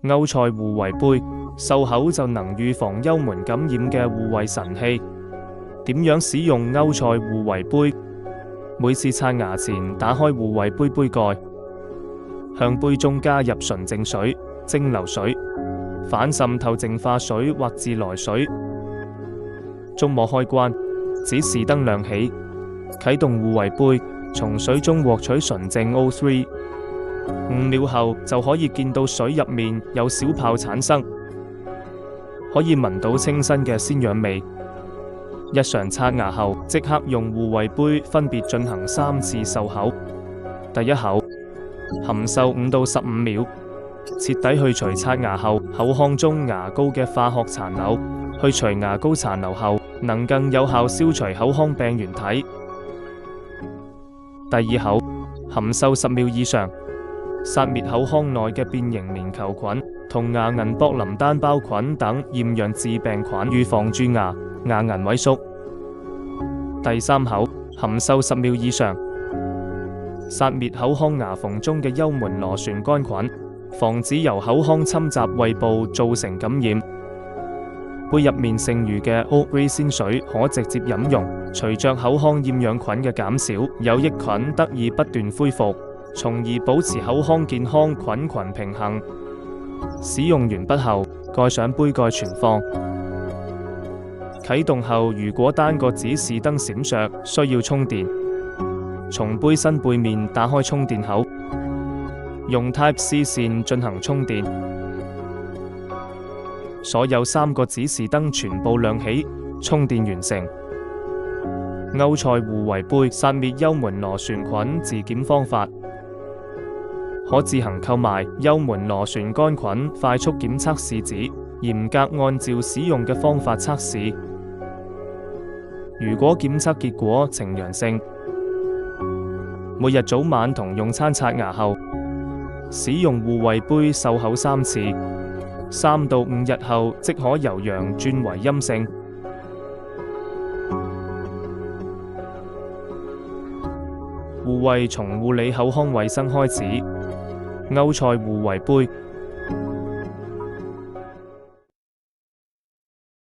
歐塞護胃杯，漱口就能預防幽門感染嘅護胃神器。點樣使用歐塞護胃杯？每次刷牙前，打開護胃杯杯蓋，向杯中加入純淨水、蒸餾水、反滲透淨化水或自來水。觸摸開關，指示燈亮起，啟動護胃杯，從水中獲取純淨 O3。5秒後就可以見到水入面有小泡產生，可以聞到清新嘅鮮氧味。日常刷牙後，即刻用護胃杯分別進行3次漱口。第一口，含漱5到15秒，徹底去除刷牙後口腔中牙膏嘅化學殘留。去除牙膏殘留後，能更有效消除口腔病原體。第二口，含漱10秒以上，殺滅口腔內嘅變形鏈球菌同牙齦壆林單胞菌等厭氧致病菌，預防蛀牙、牙齦萎縮。第三口，含漱10秒以上，殺滅口腔牙縫中嘅幽門螺旋桿菌，防止由口腔侵襲胃部造成感染。杯入面剩餘嘅 O3 鮮水可直接飲用，隨着口腔厭氧菌嘅減少，有益菌得以不斷恢復，從而保持口腔健康菌群平衡。使用完畢後，蓋上杯蓋存放。啟動後，如果單個指示燈閃爍，需要充電，從杯身背面打開充電口，用 Type-C 線進行充電。所有3個指示燈全部亮起，充電完成。歐塞護胃杯殺滅幽門螺旋菌自檢方法，可自行購買幽門螺旋桿菌快速檢測試紙，嚴格按照使用嘅方法測試。如果檢測結果呈陽性，每日早晚同用餐刷牙後，使用護胃杯漱口3次，3到5日後即可由陽轉為陰性。護胃從護理口腔衛生開始，歐塞護胃杯。